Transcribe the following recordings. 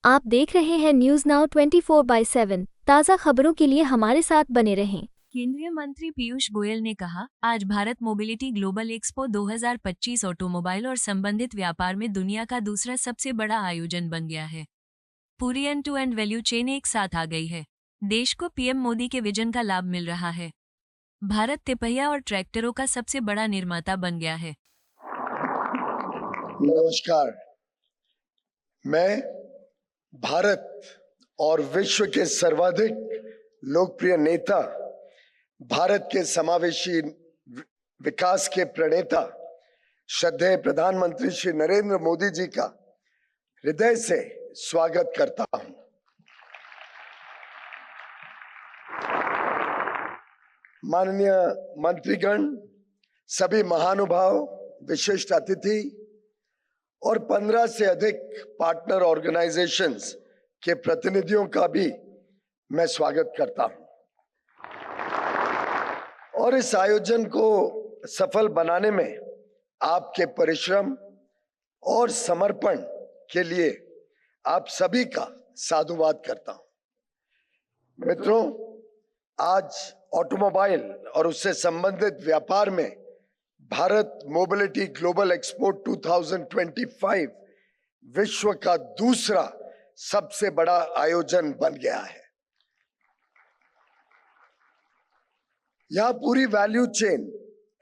आप देख रहे हैं न्यूज नाउ 24/7 ताज़ा खबरों के लिए हमारे साथ बने रहें। केंद्रीय मंत्री पीयूष गोयल ने कहा, आज Bharat mobility global expo 2025 automobile और संबंधित व्यापार में दुनिया का दूसरा सबसे बड़ा आयोजन बन गया है। पूरी end to end value chain एक साथ आ गई है। देश को पीएम मोदी के विजन का लाभ मिल रहा है। भारत तिपहिया और ट्रैक्टरों का सबसे बड़ा निर्माता बन गया है। नमस्कार, मैं भारत और विश्व के सर्वाधिक लोकप्रिय नेता, भारत के समावेशी विकास के प्रणेता, श्रद्धेय प्रधानमंत्री श्री नरेंद्र मोदी जी का हृदय से स्वागत करता हूं। माननीय मंत्रीगण, सभी महानुभाव, विशिष्ट अतिथि और 15 से अधिक पार्टनर ऑर्गेनाइजेशंस के प्रतिनिधियों का भी मैं स्वागत करता हूं। और इस आयोजन को सफल बनाने में आपके परिश्रम और समर्पण के लिए आप सभी का साधुवाद करता हूं। मित्रों, आज ऑटोमोबाइल और उससे संबंधित व्यापार में भारत मोबिलिटी ग्लोबल एक्सपो 2025 विश्व का दूसरा सबसे बड़ा आयोजन बन गया है। यहां पूरी value chain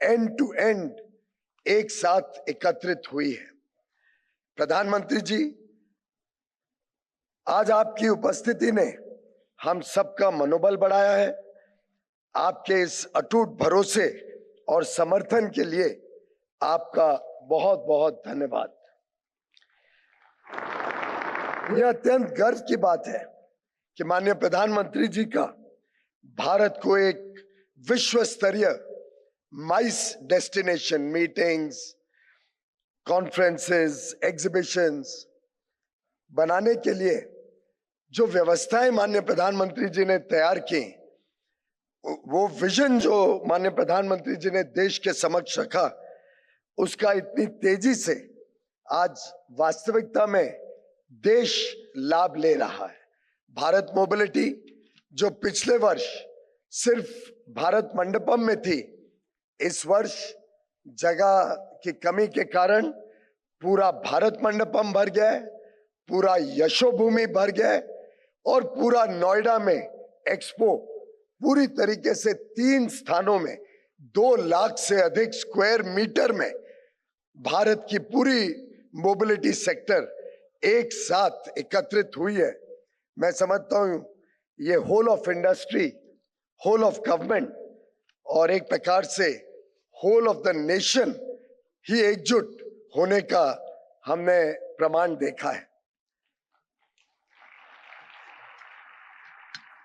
end to end एक साथ एकत्रित हुई है। प्रधानमंत्री जी, आज आपकी उपस्थिति ने हम सबका मनोबल बढ़ाया है। आपके इस अटूट भरोसे और समर्थन के लिए आपका बहुत बहुत धन्यवाद। यह अत्यंत गर्व की बात है कि माननीय प्रधानमंत्री जी का भारत को एक विश्व स्तरीय माइस डेस्टिनेशन, मीटिंग्स, कॉन्फ्रेंसेस, एग्जीबिशंस बनाने के लिए जो व्यवस्थाएं माननीय प्रधानमंत्री जी ने तैयार की, वो विजन जो माननीय प्रधानमंत्री जी ने देश के समक्ष रखा, उसका इतनी तेजी से आज वास्तविकता में देश लाभ ले रहा है। भारत मोबिलिटी जो पिछले वर्ष सिर्फ भारत मंडपम में थी, इस वर्ष जगह की कमी के कारण पूरा भारत मंडपम भर गया है, पूरा यशोभूमि भर गया है और पूरा नोएडा में एक्सपो पूरी तरीके से 3 स्थानों में 2 लाख से अधिक स्क्वायर मीटर में भारत की पूरी मोबिलिटी सेक्टर एक साथ एकत्रित हुई है। मैं समझता हूं ये whole of industry, whole of government और एक प्रकार से होल ऑफ द नेशन ही एकजुट होने का हमने प्रमाण देखा है।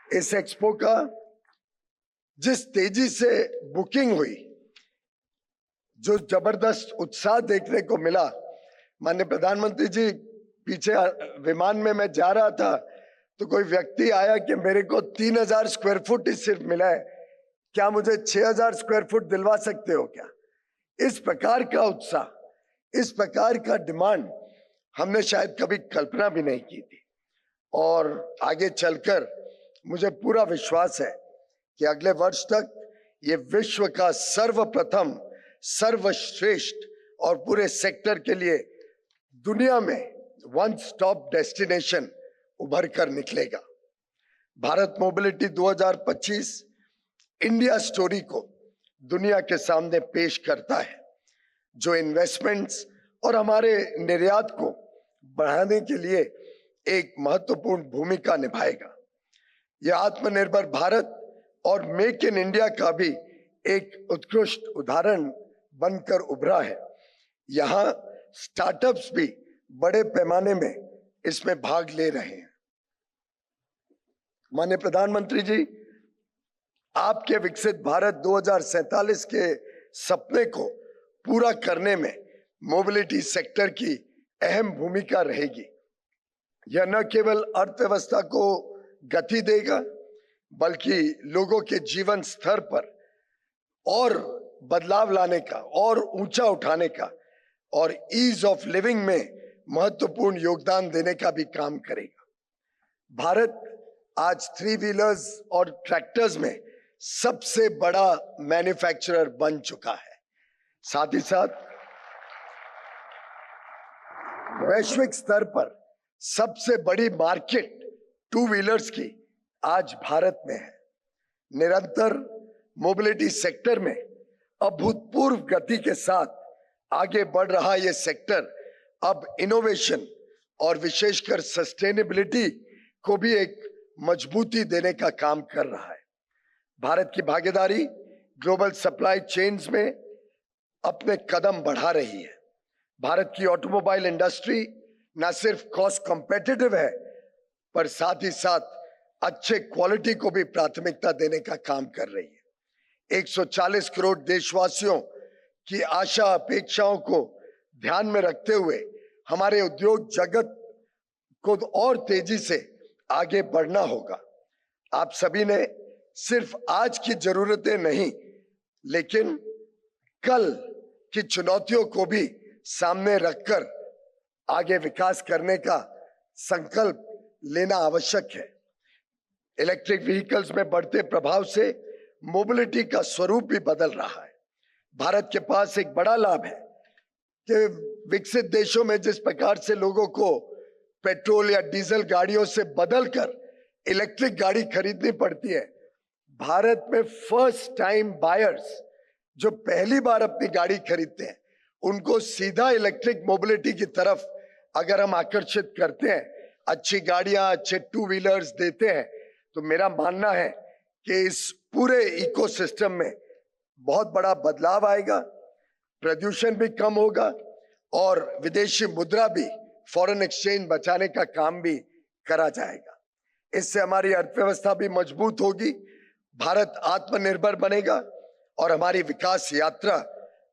इस एक्सपो का जिस तेजी से बुकिंग हुई, जो जबरदस्त उत्साह देखने को मिला, माननीय प्रधानमंत्री जी, पीछे विमान में मैं जा रहा था तो कोई व्यक्ति आया कि मेरे को 3000 स्क्वायर फुट ही सिर्फ मिला है, क्या मुझे 6000 स्क्वायर फुट दिलवा सकते हो क्या? इस प्रकार का उत्साह, इस प्रकार का डिमांड हमने शायद कभी कल्पना भी नहीं की थी। और आगे चलकर मुझे पूरा विश्वास है कि अगले वर्ष तक ये विश्व का सर्वप्रथम, सर्वश्रेष्ठ और पूरे सेक्टर के लिए दुनिया में वन स्टॉप डेस्टिनेशन उभर कर निकलेगा। भारत मोबिलिटी 2025 इंडिया स्टोरी को दुनिया के सामने पेश करता है, जो इन्वेस्टमेंट्स और हमारे निर्यात को बढ़ाने के लिए एक महत्वपूर्ण भूमिका निभाएगा। यह आत्मनिर्भर भारत और मेक इन इंडिया का भी एक उत्कृष्ट उदाहरण बनकर उभरा है। यहाँ स्टार्टअप्स भी बड़े पैमाने में इसमें भाग ले रहे हैं। माननीय प्रधानमंत्री जी, आपके विकसित भारत 2047 के सपने को पूरा करने में मोबिलिटी सेक्टर की अहम भूमिका रहेगी। यह न केवल अर्थव्यवस्था को गति देगा, बल्कि लोगों के जीवन स्तर पर और बदलाव लाने का और ऊंचा उठाने का और ईज ऑफ लिविंग में महत्वपूर्ण योगदान देने का भी काम करेगा। भारत आज 3 व्हीलर्स और ट्रैक्टर्स में सबसे बड़ा मैन्युफैक्चरर बन चुका है। साथ ही साथ वैश्विक स्तर पर सबसे बड़ी मार्केट 2 व्हीलर्स की आज भारत में है। निरंतर मोबिलिटी सेक्टर में अभूतपूर्व गति के साथ आगे बढ़ रहा यह सेक्टर अब इनोवेशन और विशेषकर सस्टेनेबिलिटी को भी एक मजबूती देने का काम कर रहा है। भारत की भागीदारी ग्लोबल सप्लाई चेन्स में अपने कदम बढ़ा रही है। भारत की ऑटोमोबाइल इंडस्ट्री न सिर्फ कॉस्ट कॉम्पिटिटिव है, पर साथ ही साथ अच्छे क्वालिटी को भी प्राथमिकता देने का काम कर रही है। 140 करोड़ देशवासियों की आशा अपेक्षाओं को ध्यान में रखते हुए हमारे उद्योग जगत को और तेजी से आगे बढ़ना होगा। आप सभी ने सिर्फ आज की जरूरतें नहीं, लेकिन कल की चुनौतियों को भी सामने रखकर आगे विकास करने का संकल्प लेना आवश्यक है। इलेक्ट्रिक व्हीकल्स में बढ़ते प्रभाव से मोबिलिटी का स्वरूप भी बदल रहा है। भारत के पास एक बड़ा लाभ है कि विकसित देशों में जिस प्रकार से लोगों को पेट्रोल या डीजल गाड़ियों से बदलकर इलेक्ट्रिक गाड़ी खरीदनी पड़ती है, भारत में फर्स्ट टाइम बायर्स जो पहली बार अपनी गाड़ी खरीदते हैं, उनको सीधा इलेक्ट्रिक मोबिलिटी की तरफ अगर हम आकर्षित करते हैं, अच्छी गाड़ियां, अच्छे 2 व्हीलर्स देते हैं, तो मेरा मानना है कि इस पूरे इकोसिस्टम में बहुत बड़ा बदलाव आएगा, प्रदूषण भी कम होगा और विदेशी मुद्रा भी, फॉरेन एक्सचेंज बचाने का काम भी करा जाएगा। इससे हमारी अर्थव्यवस्था भी मजबूत होगी, भारत आत्मनिर्भर बनेगा और हमारी विकास यात्रा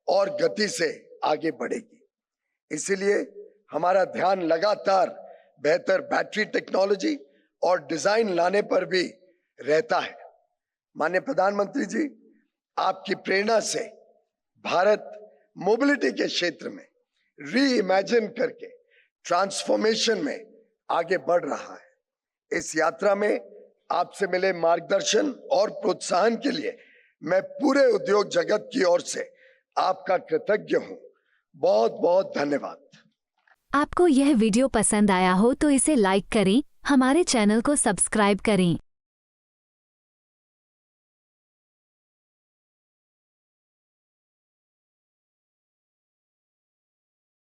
और गति से आगे बढ़ेगी। इसीलिए हमारा ध्यान लगातार बेहतर बैटरी टेक्नोलॉजी और डिजाइन लाने पर भी रहता है। माननीय प्रधानमंत्री जी, आपकी प्रेरणा से भारत मोबिलिटी के क्षेत्र में री इमेजिन करके ट्रांसफॉर्मेशन में आगे बढ़ रहा है। इस यात्रा में आपसे मिले मार्गदर्शन और प्रोत्साहन के लिए मैं पूरे उद्योग जगत की ओर से आपका कृतज्ञ हूं। बहुत बहुत धन्यवाद। आपको यह वीडियो पसंद आया हो तो इसे लाइक करें, हमारे चैनल को सब्सक्राइब करें